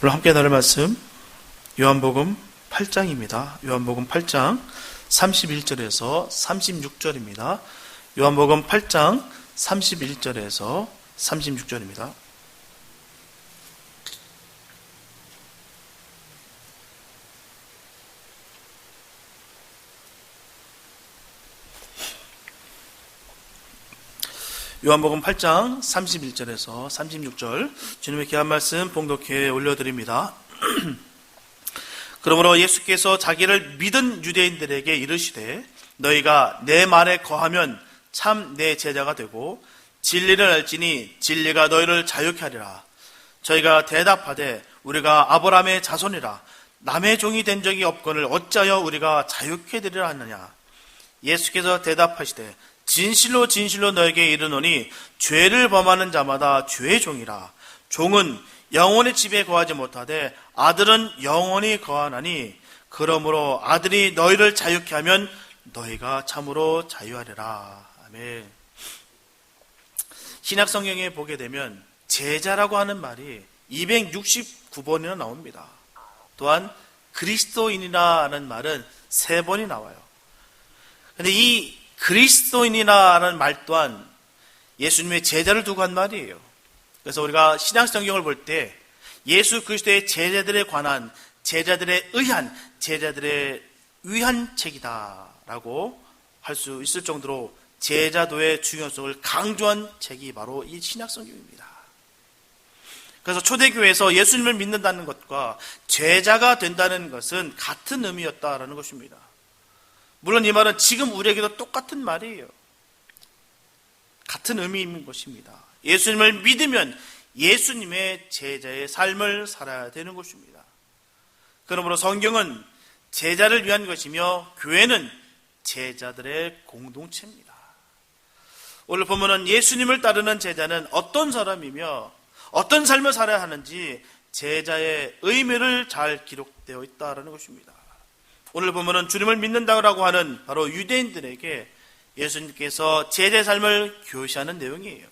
오늘 함께 나눌 말씀 요한복음 8장입니다. 요한복음 8장 31절에서 36절입니다. 요한복음 8장 31절에서 36절입니다. 요한복음 8장 31절에서 36절 주님의 귀한 말씀 봉독해 올려드립니다. 그러므로 예수께서 자기를 믿은 유대인들에게 이르시되 너희가 내 말에 거하면 참 내 제자가 되고 진리를 알지니 진리가 너희를 자유케 하리라. 저희가 대답하되 우리가 아브라함의 자손이라 남의 종이 된 적이 없거늘 어찌하여 우리가 자유케 되리라 하느냐. 예수께서 대답하시되 진실로 진실로 너에게 이르노니 죄를 범하는 자마다 죄의 종이라. 종은 영원히 집에 거하지 못하되 아들은 영원히 거하나니 그러므로 아들이 너희를 자유케 하면 너희가 참으로 자유하리라. 아멘. 신약성경에 보게 되면 제자라고 하는 말이 269번이나 나옵니다. 또한 그리스도인이라는 말은 3번이 나와요. 그런데 이 그리스도인이라는 말 또한 예수님의 제자를 두고 한 말이에요. 그래서 우리가 신약성경을 볼 때 예수 그리스도의 제자들에 관한 제자들에 의한 제자들의 위한 책이다라고 할 수 있을 정도로 제자도의 중요성을 강조한 책이 바로 이 신약성경입니다. 그래서 초대교회에서 예수님을 믿는다는 것과 제자가 된다는 것은 같은 의미였다라는 것입니다. 물론 이 말은 지금 우리에게도 똑같은 말이에요. 같은 의미인 것입니다. 예수님을 믿으면 예수님의 제자의 삶을 살아야 되는 것입니다. 그러므로 성경은 제자를 위한 것이며 교회는 제자들의 공동체입니다. 오늘 보면은 예수님을 따르는 제자는 어떤 사람이며 어떤 삶을 살아야 하는지 제자의 의미를 잘 기록되어 있다는 것입니다. 오늘 보면은 주님을 믿는다고 하는 바로 유대인들에게 예수님께서 제자의 삶을 교시하는 내용이에요.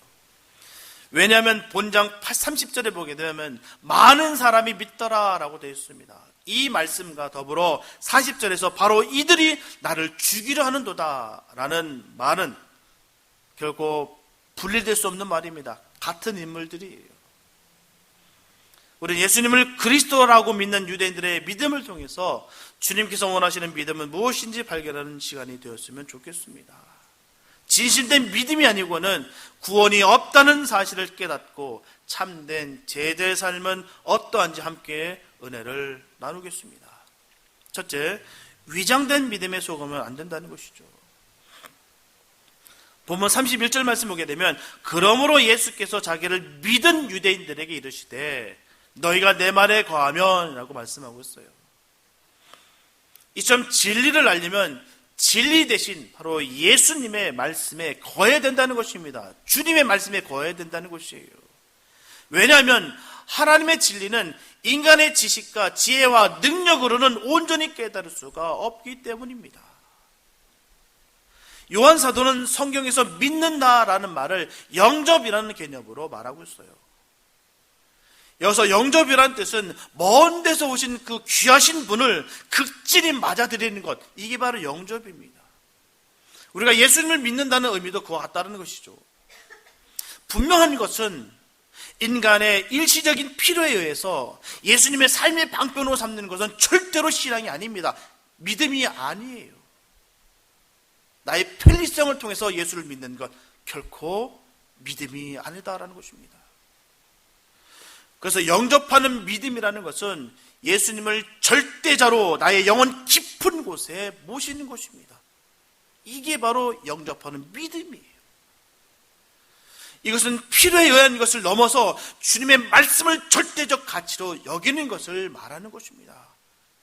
왜냐하면 본장 30절에 보게 되면 많은 사람이 믿더라라고 되어 있습니다. 이 말씀과 더불어 40절에서 바로 이들이 나를 죽이려 하는도다라는 말은 결코 분리될 수 없는 말입니다. 같은 인물들이에요. 우리는 예수님을 그리스도라고 믿는 유대인들의 믿음을 통해서 주님께서 원하시는 믿음은 무엇인지 발견하는 시간이 되었으면 좋겠습니다. 진실된 믿음이 아니고는 구원이 없다는 사실을 깨닫고 참된 제자의 삶은 어떠한지 함께 은혜를 나누겠습니다. 첫째, 위장된 믿음에 속으면 안 된다는 것이죠. 본문 31절 말씀 보게 되면 그러므로 예수께서 자기를 믿은 유대인들에게 이르시되 너희가 내 말에 거하면 라고 말씀하고 있어요. 이처럼 진리를 알려면 진리 대신 바로 예수님의 말씀에 거해야 된다는 것입니다. 주님의 말씀에 거해야 된다는 것이에요. 왜냐하면 하나님의 진리는 인간의 지식과 지혜와 능력으로는 온전히 깨달을 수가 없기 때문입니다. 요한 사도는 성경에서 믿는다라는 말을 영접이라는 개념으로 말하고 있어요. 여기서 영접이라는 뜻은 먼 데서 오신 그 귀하신 분을 극진히 맞아들이는 것, 이게 바로 영접입니다. 우리가 예수님을 믿는다는 의미도 그와 같다는 것이죠. 분명한 것은 인간의 일시적인 필요에 의해서 예수님의 삶의 방편으로 삼는 것은 절대로 신앙이 아닙니다. 믿음이 아니에요. 나의 편리성을 통해서 예수를 믿는 것 결코 믿음이 아니다라는 것입니다. 그래서 영접하는 믿음이라는 것은 예수님을 절대자로 나의 영혼 깊은 곳에 모시는 것입니다. 이게 바로 영접하는 믿음이에요. 이것은 필요에 의한 것을 넘어서 주님의 말씀을 절대적 가치로 여기는 것을 말하는 것입니다.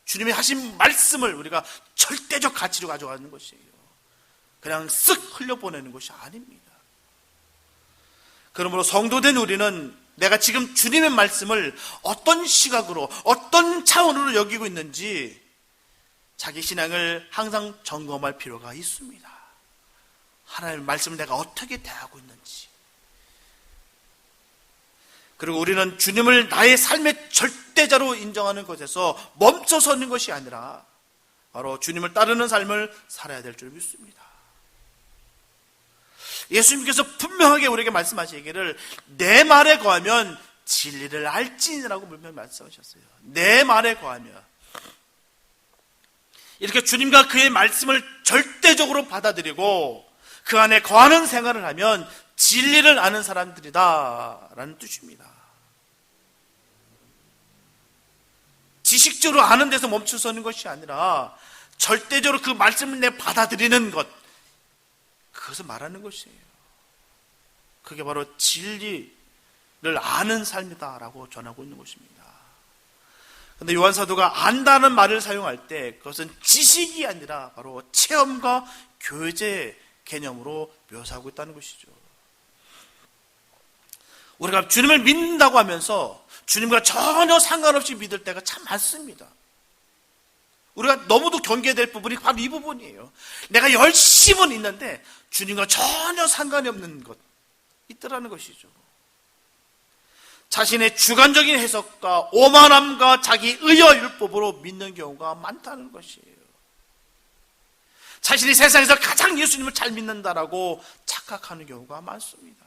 주님이 하신 말씀을 우리가 절대적 가치로 가져가는 것이에요. 그냥 쓱 흘려보내는 것이 아닙니다. 그러므로 성도된 우리는 내가 지금 주님의 말씀을 어떤 시각으로 어떤 차원으로 여기고 있는지 자기 신앙을 항상 점검할 필요가 있습니다. 하나님의 말씀을 내가 어떻게 대하고 있는지. 그리고 우리는 주님을 나의 삶의 절대자로 인정하는 것에서 멈춰서는 것이 아니라 바로 주님을 따르는 삶을 살아야 될 줄 믿습니다. 예수님께서 분명하게 우리에게 말씀하시기를 내 말에 거하면 진리를 알지니라고 분명히 말씀하셨어요. 내 말에 거하면. 이렇게 주님과 그의 말씀을 절대적으로 받아들이고 그 안에 거하는 생활을 하면 진리를 아는 사람들이다 라는 뜻입니다. 지식적으로 아는 데서 멈춰서는 것이 아니라 절대적으로 그 말씀을 내 받아들이는 것, 그것을 말하는 것이에요. 그게 바로 진리를 아는 삶이다라고 전하고 있는 것입니다. 그런데 요한 사도가 안다는 말을 사용할 때 그것은 지식이 아니라 바로 체험과 교제 개념으로 묘사하고 있다는 것이죠. 우리가 주님을 믿는다고 하면서 주님과 전혀 상관없이 믿을 때가 참 많습니다. 우리가 너무도 경계될 부분이 바로 이 부분이에요. 내가 열심은 있는데 주님과 전혀 상관이 없는 것 있더라는 것이죠. 자신의 주관적인 해석과 오만함과 자기 의여 율법으로 믿는 경우가 많다는 것이에요. 자신이 세상에서 가장 예수님을 잘 믿는다라고 착각하는 경우가 많습니다.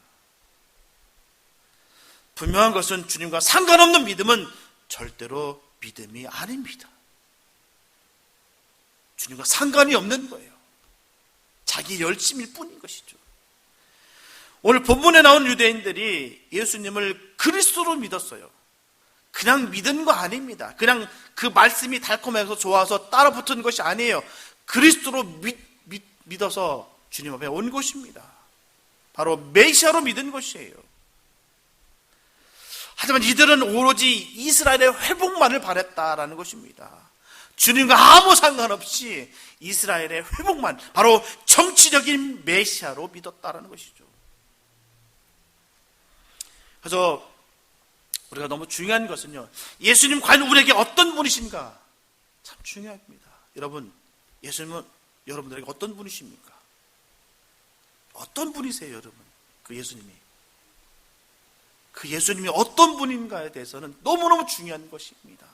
분명한 것은 주님과 상관없는 믿음은 절대로 믿음이 아닙니다. 주님과 상관이 없는 거예요. 자기 열심일 뿐인 것이죠. 오늘 본문에 나온 유대인들이 예수님을 그리스도로 믿었어요. 그냥 믿은 거 아닙니다. 그냥 그 말씀이 달콤해서 좋아서 따라 붙은 것이 아니에요. 그리스도로 믿어서 주님 앞에 온 것입니다. 바로 메시아로 믿은 것이에요. 하지만 이들은 오로지 이스라엘의 회복만을 바랬다라는 것입니다. 주님과 아무 상관없이 이스라엘의 회복만, 바로 정치적인 메시아로 믿었다라는 것이죠. 그래서 우리가 너무 중요한 것은요, 예수님 과연 우리에게 어떤 분이신가 참 중요합니다. 여러분, 예수님은 여러분들에게 어떤 분이십니까? 어떤 분이세요, 여러분? 그 예수님이. 그 예수님이 어떤 분인가에 대해서는 너무너무 중요한 것입니다.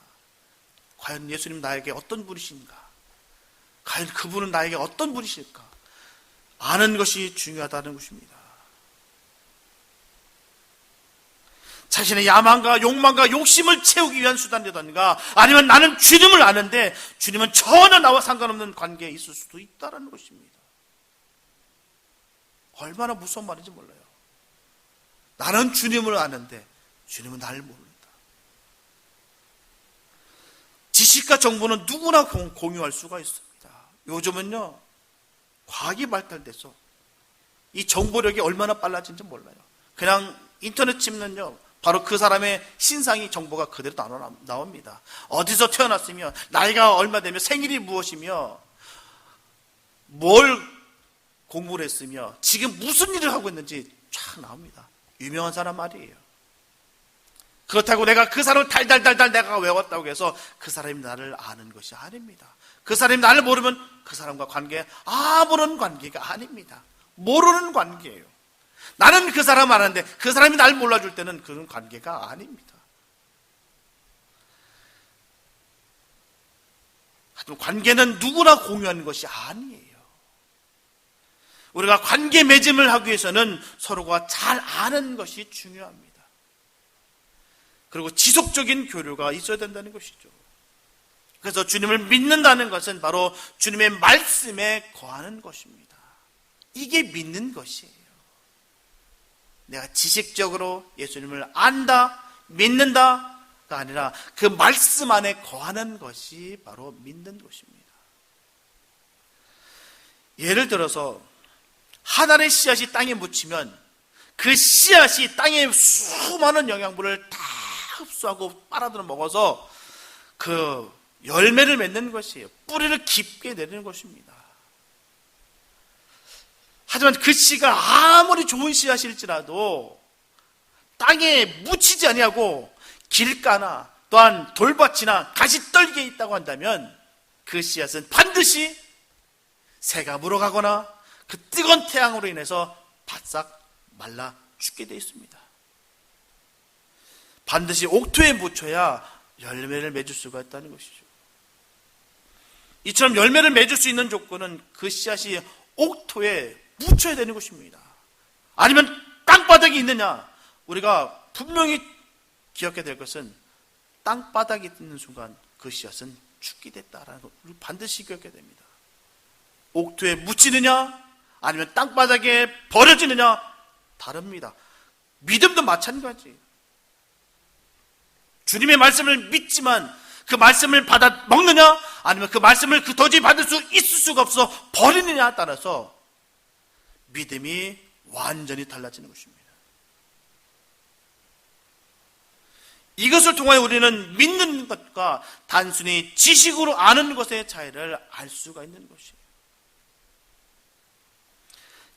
과연 예수님 나에게 어떤 분이신가? 과연 그분은 나에게 어떤 분이실까? 아는 것이 중요하다는 것입니다. 자신의 야망과 욕망과 욕심을 채우기 위한 수단이라든가 아니면 나는 주님을 아는데 주님은 전혀 나와 상관없는 관계에 있을 수도 있다는 것입니다. 얼마나 무서운 말인지 몰라요. 나는 주님을 아는데 주님은 나를 모른다. 지식과 정보는 누구나 공유할 수가 있습니다. 요즘은요, 과학이 발달돼서 이 정보력이 얼마나 빨라진지 몰라요. 그냥 인터넷 치면요, 바로 그 사람의 신상이 정보가 그대로 나옵니다. 어디서 태어났으며, 나이가 얼마 되며, 생일이 무엇이며, 뭘 공부를 했으며, 지금 무슨 일을 하고 있는지 쫙 나옵니다. 유명한 사람 말이에요. 그렇다고 내가 그 사람을 달달달달 내가 외웠다고 해서 그 사람이 나를 아는 것이 아닙니다. 그 사람이 나를 모르면 그 사람과 관계, 아무런 관계가 아닙니다. 모르는 관계예요. 나는 그 사람 아는데 그 사람이 날 몰라줄 때는 그런 관계가 아닙니다. 하지만 관계는 누구나 공유하는 것이 아니에요. 우리가 관계 맺음을 하기 위해서는 서로가 잘 아는 것이 중요합니다. 그리고 지속적인 교류가 있어야 된다는 것이죠. 그래서 주님을 믿는다는 것은 바로 주님의 말씀에 거하는 것입니다. 이게 믿는 것이에요. 내가 지식적으로 예수님을 안다, 믿는다가 아니라 그 말씀 안에 거하는 것이 바로 믿는 것입니다. 예를 들어서 하나의 씨앗이 땅에 묻히면 그 씨앗이 땅의 수많은 영양분을 다 흡수하고 빨아들여 먹어서 그 열매를 맺는 것이에요. 뿌리를 깊게 내리는 것입니다. 하지만 그 씨가 아무리 좋은 씨앗일지라도 땅에 묻히지 아니하고 길가나 또한 돌밭이나 가시떨기에 있다고 한다면 그 씨앗은 반드시 새가 물어가거나 그 뜨거운 태양으로 인해서 바싹 말라 죽게 되어 있습니다. 반드시 옥토에 묻혀야 열매를 맺을 수가 있다는 것이죠. 이처럼 열매를 맺을 수 있는 조건은 그 씨앗이 옥토에 묻혀야 되는 것입니다. 아니면 땅바닥에 있느냐? 우리가 분명히 기억해야 될 것은 땅바닥에 있는 순간 그 씨앗은 죽게 됐다라는 걸 반드시 기억해야 됩니다. 옥토에 묻히느냐 아니면 땅바닥에 버려지느냐 다릅니다. 믿음도 마찬가지예요. 주님의 말씀을 믿지만 그 말씀을 받아 먹느냐 아니면 그 말씀을 그 도저히 받을 수 있을 수가 없어 버리느냐에 따라서 믿음이 완전히 달라지는 것입니다. 이것을 통하여 우리는 믿는 것과 단순히 지식으로 아는 것의 차이를 알 수가 있는 것이에요.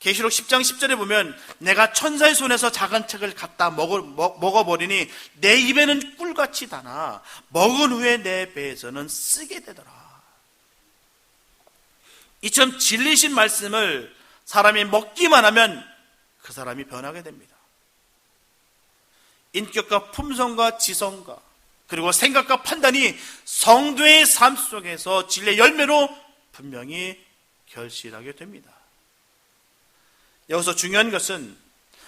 계시록 10장 10절에 보면 내가 천사의 손에서 작은 책을 갖다 먹어버리니 내 입에는 꿀같이 다나 먹은 후에 내 배에서는 쓰게 되더라. 이처럼 진리신 말씀을 사람이 먹기만 하면 그 사람이 변하게 됩니다. 인격과 품성과 지성과 그리고 생각과 판단이 성도의 삶 속에서 진리의 열매로 분명히 결실하게 됩니다. 여기서 중요한 것은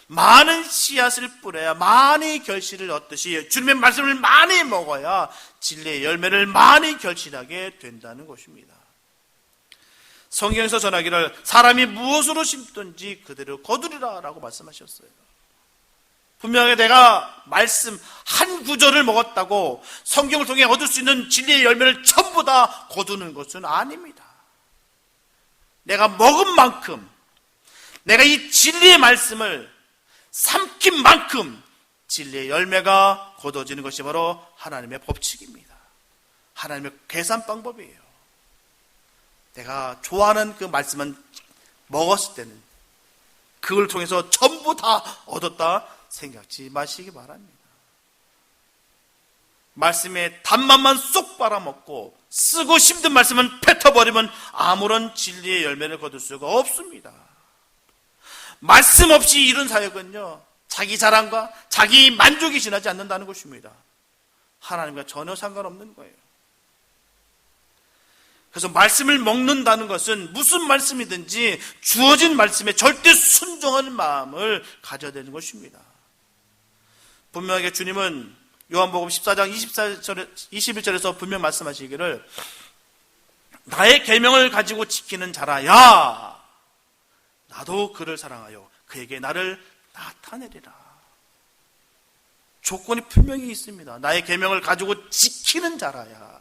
많은 씨앗을 뿌려야 많이 결실을 얻듯이 주님의 말씀을 많이 먹어야 진리의 열매를 많이 결실하게 된다는 것입니다. 성경에서 전하기를 사람이 무엇으로 심든지 그대로 거두리라 라고 말씀하셨어요. 분명하게 내가 말씀 한 구절을 먹었다고 성경을 통해 얻을 수 있는 진리의 열매를 전부 다 거두는 것은 아닙니다. 내가 먹은 만큼 내가 이 진리의 말씀을 삼킨 만큼 진리의 열매가 거둬지는 것이 바로 하나님의 법칙입니다. 하나님의 계산 방법이에요. 내가 좋아하는 그 말씀은 먹었을 때는 그걸 통해서 전부 다 얻었다 생각지 마시기 바랍니다. 말씀의 단맛만 쏙 빨아먹고 쓰고 힘든 말씀은 뱉어버리면 아무런 진리의 열매를 거둘 수가 없습니다. 말씀 없이 이룬 사역은요, 자기 자랑과 자기 만족이 지나지 않는다는 것입니다. 하나님과 전혀 상관없는 거예요. 그래서 말씀을 먹는다는 것은 무슨 말씀이든지 주어진 말씀에 절대 순종하는 마음을 가져야 되는 것입니다. 분명하게 주님은 요한복음 14장 21절에서 분명 말씀하시기를 나의 계명을 가지고 지키는 자라야 나도 그를 사랑하여 그에게 나를 나타내리라. 조건이 분명히 있습니다. 나의 계명을 가지고 지키는 자라야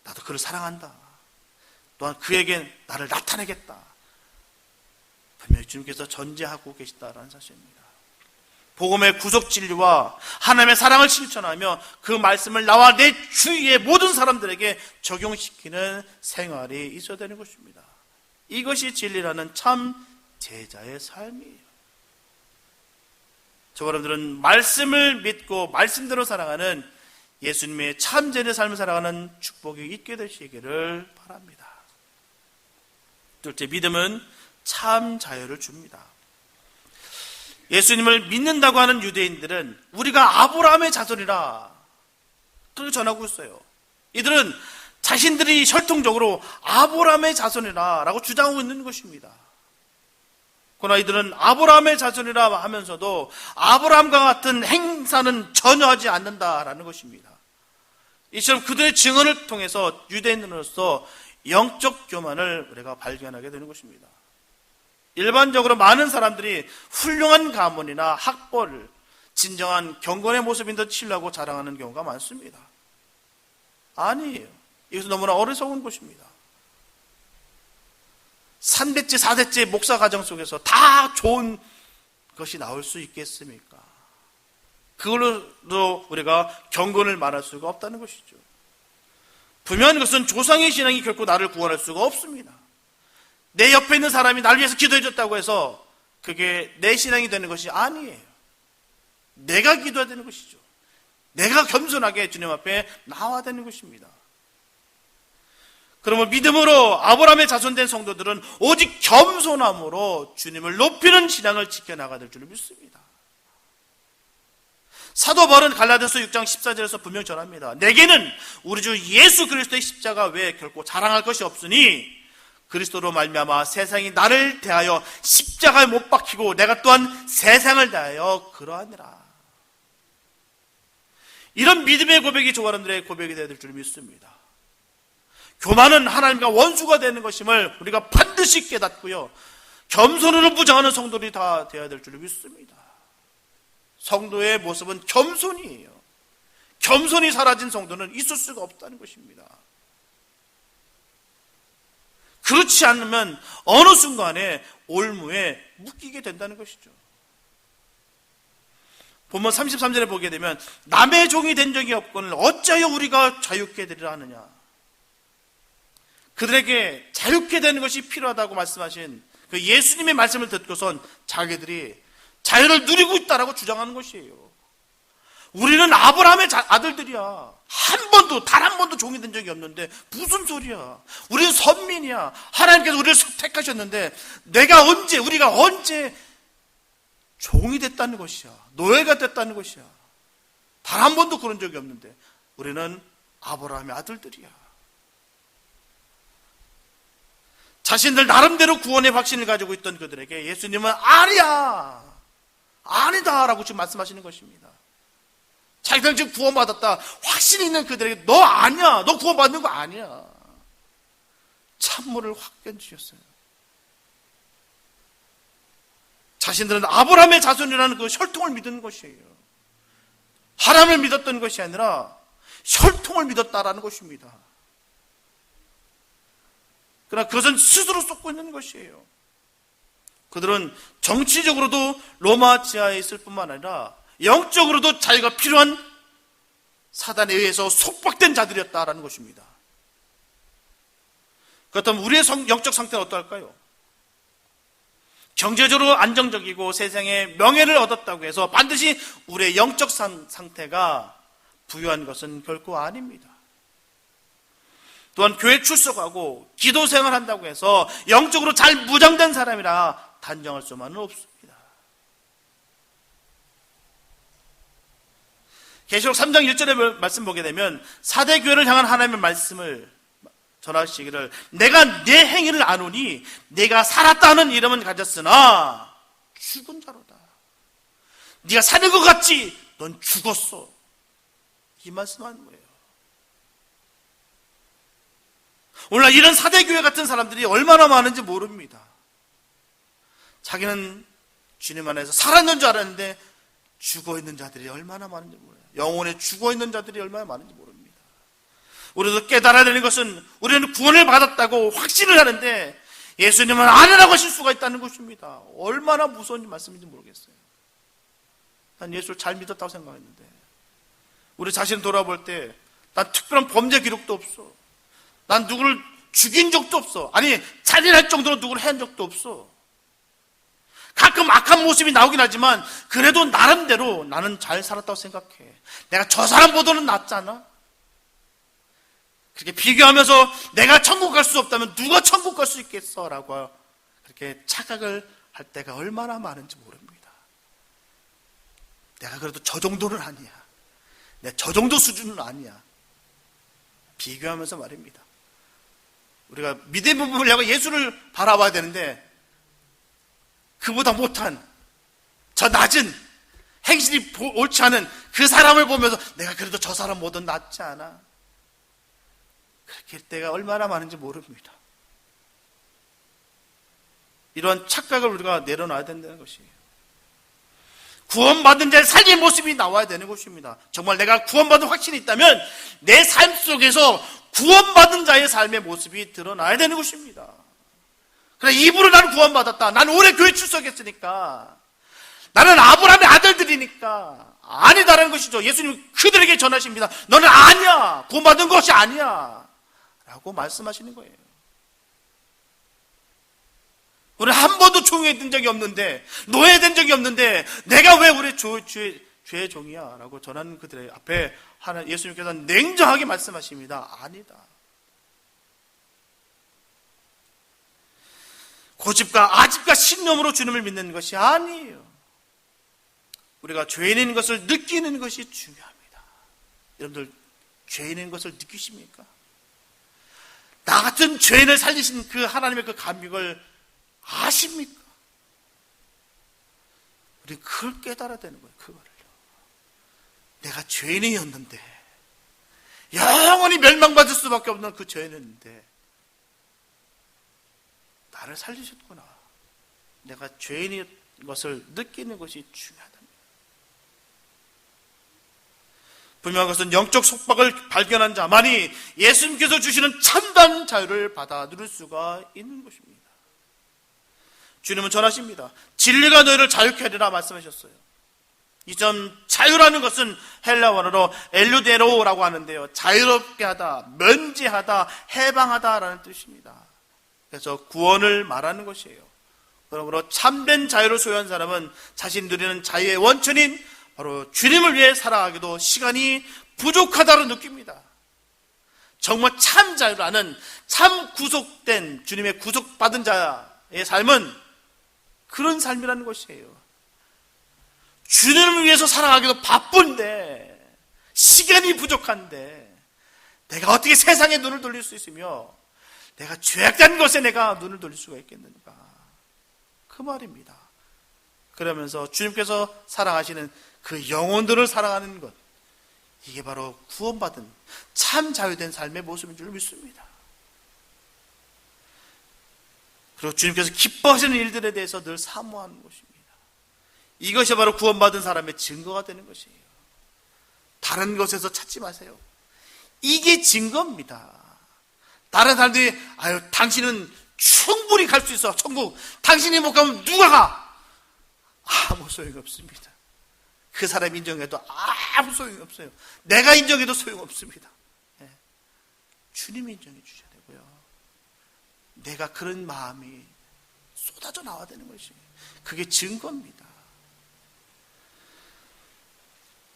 나도 그를 사랑한다. 또한 그에게 나를 나타내겠다. 분명히 주님께서 전제하고 계시다라는 사실입니다. 복음의 구속 진리와 하나님의 사랑을 실천하며 그 말씀을 나와 내 주위의 모든 사람들에게 적용시키는 생활이 있어야 되는 것입니다. 이것이 진리라는 참 제자의 삶이에요. 저 여러분들은 말씀을 믿고 말씀대로 살아가는 예수님의 참 제자의 삶을 살아가는 축복이 있게 되시기를 바랍니다. 둘째, 믿음은 참 자유를 줍니다. 예수님을 믿는다고 하는 유대인들은 우리가 아브라함의 자손이라 그렇게 전하고 있어요. 이들은 자신들이 혈통적으로 아브라함의 자손이라 라고 주장하고 있는 것입니다. 그러나 이들은 아브라함의 자손이라 하면서도 아브라함과 같은 행사는 전혀 하지 않는다라는 것입니다. 이처럼 그들의 증언을 통해서 유대인으로서 영적 교만을 우리가 발견하게 되는 것입니다. 일반적으로 많은 사람들이 훌륭한 가문이나 학벌을 진정한 경건의 모습인 듯 치려고 자랑하는 경우가 많습니다. 아니에요. 이것은 너무나 어리석은 것입니다. 3대째, 4대째 목사 가정 속에서 다 좋은 것이 나올 수 있겠습니까? 그걸로도 우리가 경건을 말할 수가 없다는 것이죠. 분명한 것은 조상의 신앙이 결코 나를 구원할 수가 없습니다. 내 옆에 있는 사람이 나를 위해서 기도해 줬다고 해서 그게 내 신앙이 되는 것이 아니에요. 내가 기도해야 되는 것이죠. 내가 겸손하게 주님 앞에 나와야 되는 것입니다. 그러면 믿음으로 아브라함의 자손된 성도들은 오직 겸손함으로 주님을 높이는 신앙을 지켜나가야 될 줄 믿습니다. 사도 바울은 갈라디아서 6장 14절에서 분명히 전합니다. 내게는 우리 주 예수 그리스도의 십자가 외에 결코 자랑할 것이 없으니 그리스도로 말미암아 세상이 나를 대하여 십자가에 못 박히고 내가 또한 세상을 대하여 그러하니라. 이런 믿음의 고백이 저 사람들의 고백이 되어야 될 줄 믿습니다. 교만은 하나님과 원수가 되는 것임을 우리가 반드시 깨닫고요, 겸손으로 무장하는 성도들이 다 되어야 될 줄 믿습니다. 성도의 모습은 겸손이에요. 겸손이 사라진 성도는 있을 수가 없다는 것입니다. 그렇지 않으면 어느 순간에 올무에 묶이게 된다는 것이죠. 본문 33절에 보게 되면 남의 종이 된 적이 없거늘 어찌하여 우리가 자유케 되리라 하느냐. 그들에게 자유케 되는 것이 필요하다고 말씀하신 그 예수님의 말씀을 듣고선 자기들이 자유를 누리고 있다라고 주장하는 것이에요. 우리는 아브라함의 아들들이야. 단 한 번도 종이 된 적이 없는데 무슨 소리야. 우리는 선민이야. 하나님께서 우리를 택하셨는데 우리가 언제 종이 됐다는 것이야. 노예가 됐다는 것이야. 단 한 번도 그런 적이 없는데 우리는 아브라함의 아들들이야. 자신들 나름대로 구원의 확신을 가지고 있던 그들에게 예수님은 아니다 라고 지금 말씀하시는 것입니다. 자기들 지금 구원받았다 확신이 있는 그들에게 너 아니야, 너 구원받는 거 아니야. 찬물을 확 던지셨어요. 자신들은 아브라함의 자손이라는 그 혈통을 믿는 것이에요. 하나님을 믿었던 것이 아니라 혈통을 믿었다라는 것입니다. 그러나 그것은 스스로 쏟고 있는 것이에요. 그들은 정치적으로도 로마 지하에 있을 뿐만 아니라 영적으로도 자유가 필요한 사단에 의해서 속박된 자들이었다라는 것입니다. 그렇다면 우리의 영적 상태는 어떠할까요? 경제적으로 안정적이고 세상에 명예를 얻었다고 해서 반드시 우리의 영적 상태가 부유한 것은 결코 아닙니다. 또한 교회 출석하고 기도 생활한다고 해서 영적으로 잘 무장된 사람이라 단정할 수만은 없습니다. 계시록 3장 1절의 말씀 보게 되면 사대 교회를 향한 하나님의 말씀을 전하시기를 내가 네 행위를 아노니 네가 살았다 하는 이름은 가졌으나 죽은 자로다. 네가 사는 것 같지 넌 죽었어. 이 말씀하는 거예요. 오늘날 이런 사대교회 같은 사람들이 얼마나 많은지 모릅니다. 자기는 주님 안에서 살았는 줄 알았는데 죽어있는 자들이 얼마나 많은지 몰라요. 영혼에 죽어있는 자들이 얼마나 많은지 모릅니다. 우리도 깨달아야 되는 것은 우리는 구원을 받았다고 확신을 하는데 예수님은 아니라고 하실 수가 있다는 것입니다. 얼마나 무서운 말씀인지 모르겠어요. 난 예수를 잘 믿었다고 생각했는데 우리 자신 돌아볼 때 난 특별한 범죄 기록도 없어. 난 누구를 죽인 적도 없어. 아니 살인할 정도로 누구를 해한 적도 없어. 가끔 악한 모습이 나오긴 하지만 그래도 나름대로 나는 잘 살았다고 생각해. 내가 저 사람보다는 낫잖아. 그렇게 비교하면서 내가 천국 갈 수 없다면 누가 천국 갈 수 있겠어? 라고 그렇게 착각을 할 때가 얼마나 많은지 모릅니다. 내가 그래도 저 정도는 아니야. 내가 저 정도 수준은 아니야. 비교하면서 말입니다. 우리가 믿음의 부분을 하고 예수를 바라봐야 되는데 그보다 못한 저 낮은 행실이 옳지 않은 그 사람을 보면서 내가 그래도 저 사람보다 낫지 않아. 그렇게 할 때가 얼마나 많은지 모릅니다. 이러한 착각을 우리가 내려놔야 된다는 것이에요. 구원받은 자의 삶의 모습이 나와야 되는 것입니다. 정말 내가 구원받은 확신이 있다면 내 삶 속에서 구원받은 자의 삶의 모습이 드러나야 되는 것입니다. 그래, 입으로 나는 구원받았다. 나는 오래 교회 출석했으니까. 나는 아브라함의 아들들이니까. 아니다라는 것이죠. 예수님 그들에게 전하십니다. 너는 아니야. 구원받은 것이 아니야. 라고 말씀하시는 거예요. 우리 한 번도 종이 적이 없는데, 노예된 적이 없는데, 내가 왜 우리 죄의 종이야? 라고 전하는 그들의 앞에 예수님께서 냉정하게 말씀하십니다. 아니다. 고집과 아집과 신념으로 주님을 믿는 것이 아니에요. 우리가 죄인인 것을 느끼는 것이 중요합니다. 여러분들 죄인인 것을 느끼십니까? 나 같은 죄인을 살리신 그 하나님의 그 감격을 아십니까? 우리 그걸 깨달아야 되는 거예요. 그거를요. 내가 죄인이었는데, 영원히 멸망받을 수밖에 없는 그 죄인이었는데 나를 살리셨구나. 내가 죄인인 것을 느끼는 것이 중요하다. 분명한 것은 영적 속박을 발견한 자만이 예수님께서 주시는 참된 자유를 받아 누릴 수가 있는 것입니다. 주님은 전하십니다. 진리가 너희를 자유케 하리라 말씀하셨어요. 이 점 자유라는 것은 헬라어로 엘루데로라고 하는데요. 자유롭게 하다, 면제하다, 해방하다라는 뜻입니다. 그래서 구원을 말하는 것이에요. 그러므로 참된 자유를 소유한 사람은 자신 누리는 자유의 원천인 바로 주님을 위해 살아가기도 시간이 부족하다고 느낍니다. 정말 참 자유를 아는 참 구속된 주님의 구속받은 자의 삶은 그런 삶이라는 것이에요. 주님을 위해서 살아가기도 바쁜데, 시간이 부족한데 내가 어떻게 세상에 눈을 돌릴 수 있으며 내가 죄악된 것에 내가 눈을 돌릴 수가 있겠는가, 그 말입니다. 그러면서 주님께서 사랑하시는 그 영혼들을 사랑하는 것, 이게 바로 구원받은 참 자유된 삶의 모습인 줄 믿습니다. 그리고 주님께서 기뻐하시는 일들에 대해서 늘 사모하는 것입니다. 이것이 바로 구원받은 사람의 증거가 되는 것이에요. 다른 것에서 찾지 마세요. 이게 증거입니다. 다른 사람들이 아유 당신은 충분히 갈 수 있어 천국, 당신이 못 가면 누가 가? 아무 소용이 없습니다. 그 사람 인정해도 아무 소용이 없어요. 내가 인정해도 소용없습니다. 네. 주님이 인정해 주셔야 되고요. 내가 그런 마음이 쏟아져 나와야 되는 것이에요. 그게 증거입니다.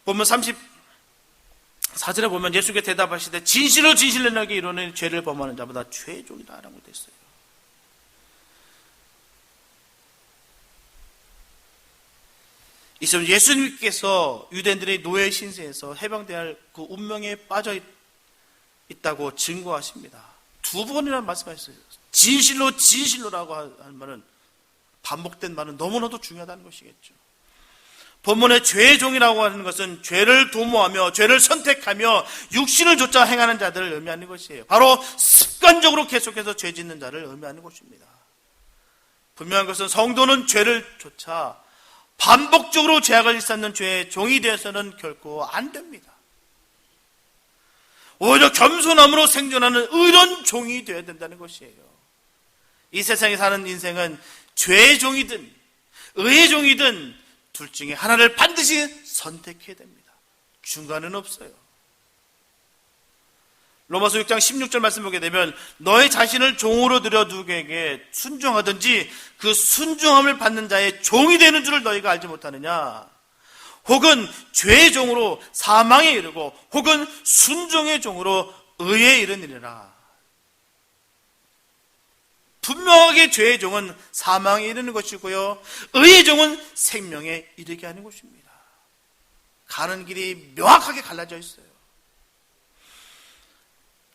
보면 34절에 보면 예수께 대답하시되 진실로 진실로 너에게 이르노니 죄를 범하는 자보다 죄의 종이다라고 됐어요. 있으면 예수님께서 유대인들의 노예 신세에서 해방되어야 할 그 운명에 빠져 있다고 증거하십니다. 두 번이나 말씀하셨어요. 진실로 진실로라고 할 말은, 반복된 말은 너무나도 중요하다는 것이겠죠. 본문의 죄의 종이라고 하는 것은 죄를 도모하며 죄를 선택하며 육신을 좇아 행하는 자들을 의미하는 것이에요. 바로 습관적으로 계속해서 죄 짓는 자를 의미하는 것입니다. 분명한 것은 성도는 죄를 좇아 반복적으로 죄악을 일삼는 죄의 종이 되어서는 결코 안 됩니다. 오히려 겸손함으로 생존하는 의로운 종이 되어야 된다는 것이에요. 이 세상에 사는 인생은 죄의 종이든 의의 종이든 둘 중에 하나를 반드시 선택해야 됩니다. 중간은 없어요. 로마서 6장 16절 말씀 보게 되면 너의 자신을 종으로 들여 누구에게 순종하든지 그 순종함을 받는 자의 종이 되는 줄을 너희가 알지 못하느냐. 혹은 죄의 종으로 사망에 이르고 혹은 순종의 종으로 의에 이르느니라. 분명하게 죄의 종은 사망에 이르는 것이고요, 의의 종은 생명에 이르게 하는 것입니다. 가는 길이 명확하게 갈라져 있어요.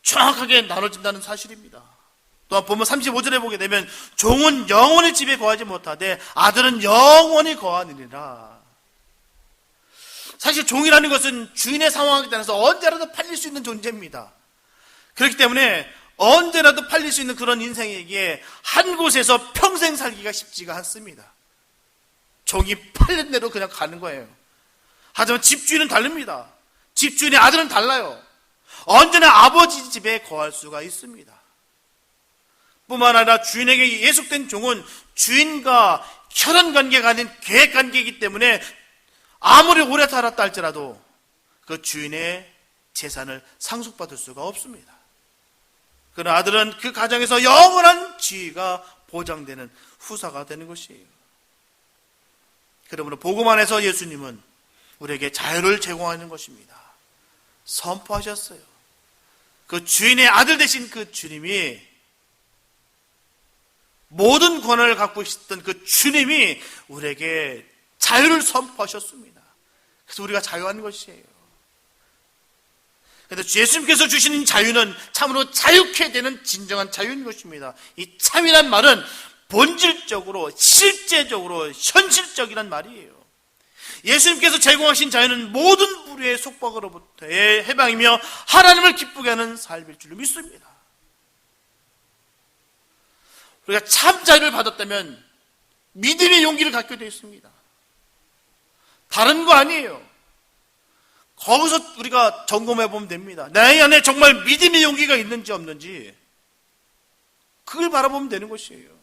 정확하게 나눠진다는 사실입니다. 또한 보면 35절에 보게 되면 종은 영원히 집에 거하지 못하되 아들은 영원히 거하느니라. 사실 종이라는 것은 주인의 상황에 따라서 언제라도 팔릴 수 있는 존재입니다. 그렇기 때문에 언제라도 팔릴 수 있는 그런 인생에게 한 곳에서 평생 살기가 쉽지가 않습니다. 종이 팔린 대로 그냥 가는 거예요. 하지만 집주인은 다릅니다. 집주인의 아들은 달라요. 언제나 아버지 집에 거할 수가 있습니다. 뿐만 아니라 주인에게 예속된 종은 주인과 혈연관계가 아닌 계획관계이기 때문에 아무리 오래 살았다 할지라도 그 주인의 재산을 상속받을 수가 없습니다. 그러나 아들은 그 가정에서 영원한 지위가 보장되는 후사가 되는 것이에요. 그러므로 복음 안에서 예수님은 우리에게 자유를 제공하는 것입니다. 선포하셨어요. 그 주인의 아들 되신 그 주님이 모든 권한을 갖고 있었던 그 주님이 우리에게 자유를 선포하셨습니다. 그래서 우리가 자유한 것이에요. 그래서 예수님께서 주시는 자유는 참으로 자유케 되는 진정한 자유인 것입니다. 이 참이란 말은 본질적으로, 실제적으로, 현실적이란 말이에요. 예수님께서 제공하신 자유는 모든 불의의 속박으로부터의 해방이며 하나님을 기쁘게 하는 삶일 줄 믿습니다. 우리가 참 자유를 받았다면 믿음의 용기를 갖게 되어 있습니다. 다른 거 아니에요. 거기서 우리가 점검해 보면 됩니다. 내 안에 정말 믿음의 용기가 있는지 없는지 그걸 바라보면 되는 것이에요.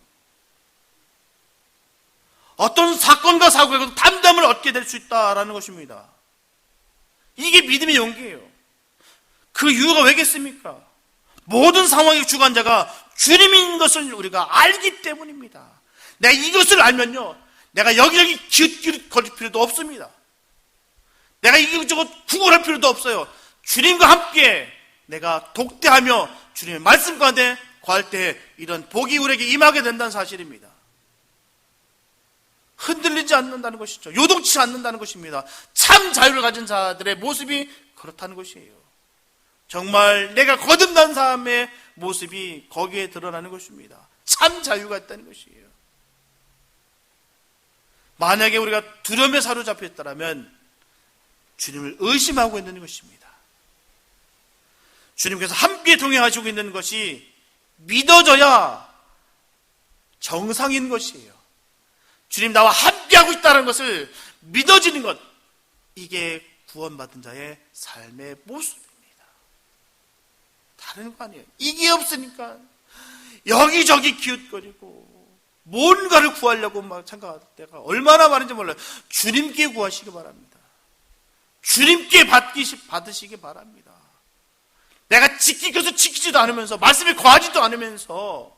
어떤 사건과 사고에도 담담을 얻게 될 수 있다라는 것입니다. 이게 믿음의 용기예요. 그 이유가 왜겠습니까? 모든 상황의 주관자가 주님인 것을 우리가 알기 때문입니다. 내가 이것을 알면요, 내가 여기저기 기웃기웃 거릴 필요도 없습니다. 내가 이것저것 구걸할 필요도 없어요. 주님과 함께 내가 독대하며 주님의 말씀 가운데 거할 때 이런 복이 우리에게 임하게 된다는 사실입니다. 흔들리지 않는다는 것이죠. 요동치지 않는다는 것입니다. 참 자유를 가진 자들의 모습이 그렇다는 것이에요. 정말 내가 거듭난 사람의 모습이 거기에 드러나는 것입니다. 참 자유가 있다는 것이에요. 만약에 우리가 두려움에 사로잡혀 있다면 주님을 의심하고 있는 것입니다. 주님께서 함께 동행하시고 있는 것이 믿어져야 정상인 것이에요. 주님 나와 함께하고 있다는 것을 믿어지는 것, 이게 구원받은 자의 삶의 모습입니다. 다른 거 아니에요. 이게 없으니까 여기저기 기웃거리고 뭔가를 구하려고 막 생각할 때가 얼마나 많은지 몰라요. 주님께 구하시기 바랍니다. 주님께 받으시기 바랍니다. 내가 지키고서 지키지도 않으면서 말씀에 거하지도 않으면서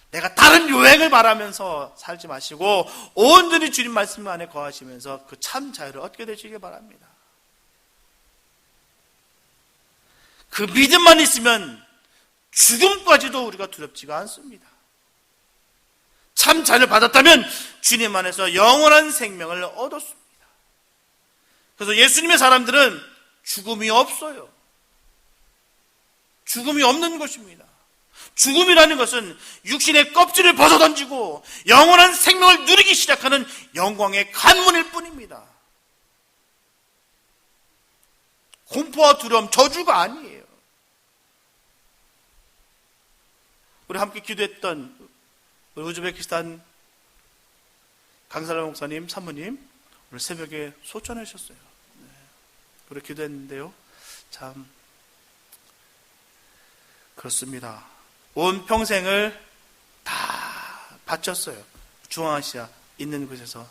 내가 다른 요행을 바라면서 살지 마시고 온전히 주님 말씀 안에 거하시면서 그 참 자유를 얻게 되시기 바랍니다. 그 믿음만 있으면 죽음까지도 우리가 두렵지가 않습니다. 참 자유를 받았다면 주님 안에서 영원한 생명을 얻었습니다. 그래서 예수님의 사람들은 죽음이 없어요. 죽음이 없는 것입니다. 죽음이라는 것은 육신의 껍질을 벗어던지고 영원한 생명을 누리기 시작하는 영광의 관문일 뿐입니다. 공포와 두려움, 저주가 아니에요. 우리 함께 기도했던 우리 우즈베키스탄 강살라 목사님, 사모님 오늘 새벽에 소천하셨어요. 우리 기도했는데요, 참 그렇습니다. 온 평생을 다 바쳤어요. 중앙아시아 있는 곳에서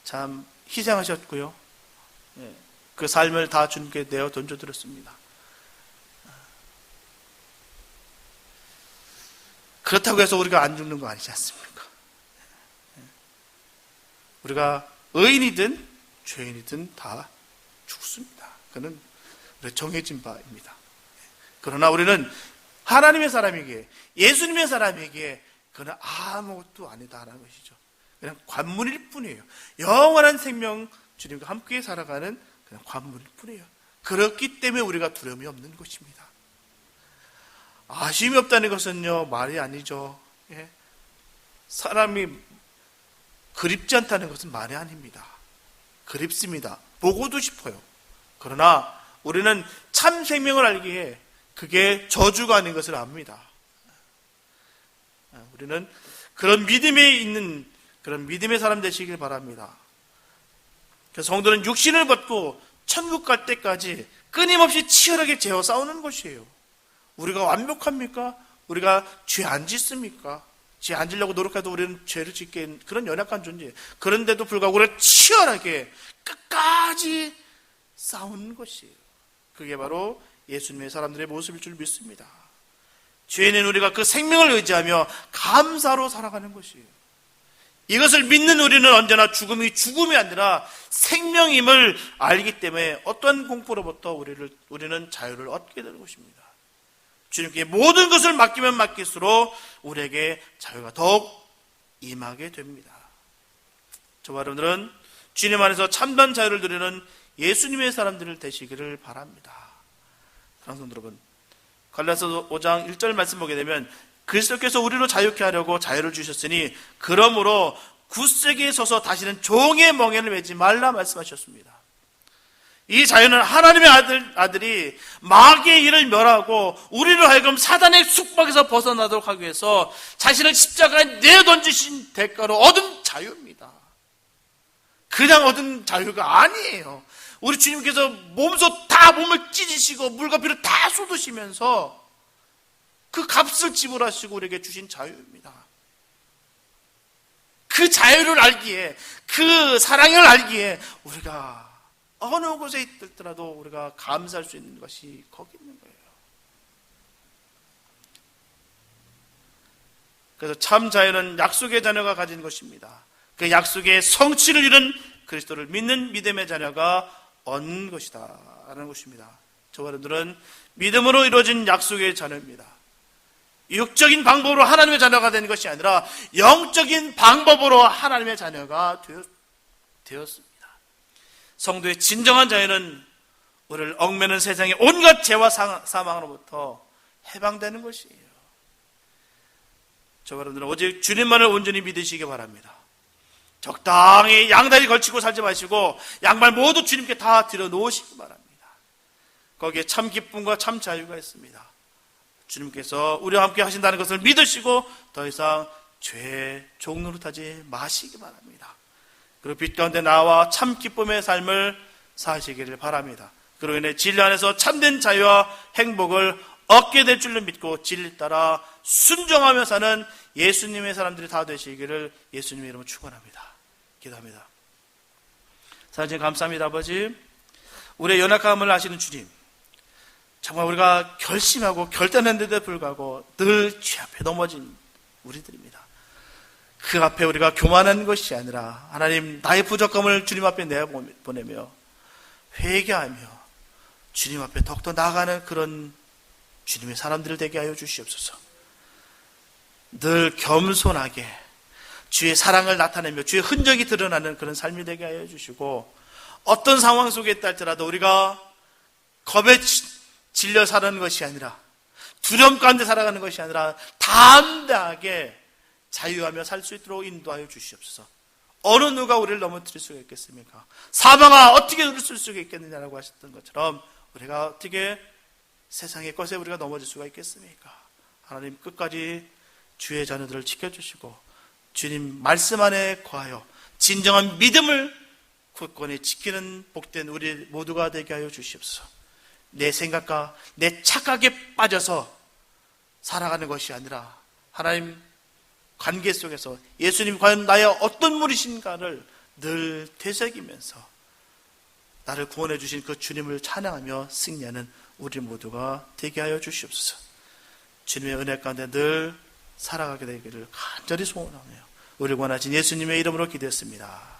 참 희생하셨고요. 그 삶을 다 주님께 내어 던져드렸습니다. 그렇다고 해서 우리가 안 죽는 거 아니지 않습니까? 우리가 의인이든 죄인이든 다 죽습니다. 그는 정해진 바입니다. 그러나 우리는 하나님의 사람에게, 예수님의 사람에게 그는 아무것도 아니다라는 것이죠. 그냥 관문일 뿐이에요. 영원한 생명, 주님과 함께 살아가는 그냥 관문일 뿐이에요. 그렇기 때문에 우리가 두려움이 없는 것입니다. 아쉬움이 없다는 것은요, 말이 아니죠. 예? 사람이 그립지 않다는 것은 말이 아닙니다. 그립습니다. 보고도 싶어요. 그러나 우리는 참 생명을 알기에 그게 저주가 아닌 것을 압니다. 우리는 그런 믿음에 있는 그런 믿음의 사람 되시길 바랍니다. 그래서 성도는 육신을 벗고 천국 갈 때까지 끊임없이 치열하게 죄와 싸우는 것이에요. 우리가 완벽합니까? 우리가 죄 안 짓습니까? 죄 안 지려고 노력해도 우리는 죄를 짓게 그런 연약한 존재예요. 그런데도 불구하고 우리가 치열하게 끝까지 싸우는 것이에요. 그게 바로 예수님의 사람들의 모습일 줄 믿습니다. 죄인은 우리가 그 생명을 의지하며 감사로 살아가는 것이에요. 이것을 믿는 우리는 언제나 죽음이 죽음이 아니라 생명임을 알기 때문에 어떠한 공포로부터 우리는 자유를 얻게 되는 것입니다. 주님께 모든 것을 맡기면 맡길수록 우리에게 자유가 더욱 임하게 됩니다. 저와 여러분들은 주님 안에서 참된 자유를 누리는 예수님의 사람들을 되시기를 바랍니다. 사랑하는 여러분, 갈라디아서 5장 1절 말씀 보게 되면 그리스도께서 우리로 자유케 하려고 자유를 주셨으니 그러므로 굳세게 서서 다시는 종의 멍에를 매지 말라 말씀하셨습니다. 이 자유는 하나님의 아들이 마귀의 일을 멸하고 우리로 하여금 사단의 숙박에서 벗어나도록 하기 위해서 자신을 십자가에 내던지신 대가로 얻은 자유입니다. 그냥 얻은 자유가 아니에요. 우리 주님께서 몸소 다 몸을 찢으시고 물과 피를 다 쏟으시면서 그 값을 지불하시고 우리에게 주신 자유입니다. 그 자유를 알기에, 그 사랑을 알기에 우리가 어느 곳에 있더라도 우리가 감사할 수 있는 것이 거기 있는 거예요. 그래서 참 자유는 약속의 자녀가 가진 것입니다. 그 약속의 성취를 이룬 그리스도를 믿는 믿음의 자녀가 얻는 것이다 라는 것입니다. 저와 여러분들은 믿음으로 이루어진 약속의 자녀입니다. 육적인 방법으로 하나님의 자녀가 된 것이 아니라 영적인 방법으로 하나님의 자녀가 되었습니다. 성도의 진정한 자유는 우리를 얽매는 세상의 온갖 죄와 사망으로부터 해방되는 것이에요. 저와 여러분들은 오직 주님만을 온전히 믿으시기 바랍니다. 적당히 양다리 걸치고 살지 마시고 양말 모두 주님께 다 들여놓으시기 바랍니다. 거기에 참 기쁨과 참 자유가 있습니다. 주님께서 우리와 함께 하신다는 것을 믿으시고 더 이상 죄의 종노릇하지 마시기 바랍니다. 그리고 빛 가운데 나와 참 기쁨의 삶을 사시기를 바랍니다. 그로 인해 진리 안에서 참된 자유와 행복을 얻게 될 줄로 믿고 진리 따라 순종하며 사는 예수님의 사람들이 다 되시기를 예수님의 이름으로 축원합니다. 기도합니다. 사랑하는 감사합니다. 아버지, 우리의 연약함을 아시는 주님, 정말 우리가 결심하고 결단했는데도 불구하고 늘 죄 앞에 넘어진 우리들입니다. 그 앞에 우리가 교만한 것이 아니라 하나님 나의 부족함을 주님 앞에 내보내며 회개하며 주님 앞에 더욱더 나아가는 그런 주님의 사람들을 되게 하여 주시옵소서. 늘 겸손하게 주의 사랑을 나타내며 주의 흔적이 드러나는 그런 삶이 되게 하여 주시고 어떤 상황 속에 있다 할지라도 우리가 겁에 질려 사는 것이 아니라 두려움 가운데 살아가는 것이 아니라 담대하게 자유하며 살 수 있도록 인도하여 주시옵소서. 어느 누가 우리를 넘어뜨릴 수가 있겠습니까? 사방아 어떻게 우리를 쓸 수가 있겠느냐라고 하셨던 것처럼 우리가 어떻게 세상의 것에 우리가 넘어질 수가 있겠습니까? 하나님 끝까지 주의 자녀들을 지켜주시고 주님 말씀 안에 거하여 진정한 믿음을 굳건히 지키는 복된 우리 모두가 되게 하여 주시옵소서. 내 생각과 내 착각에 빠져서 살아가는 것이 아니라 하나님 관계 속에서 예수님이 과연 나의 어떤 분이신가를 늘 되새기면서 나를 구원해 주신 그 주님을 찬양하며 승리하는 우리 모두가 되게 하여 주시옵소서. 주님의 은혜 가운데 늘 살아가게 되기를 간절히 소원하며 우리 원하신 예수님의 이름으로 기도했습니다.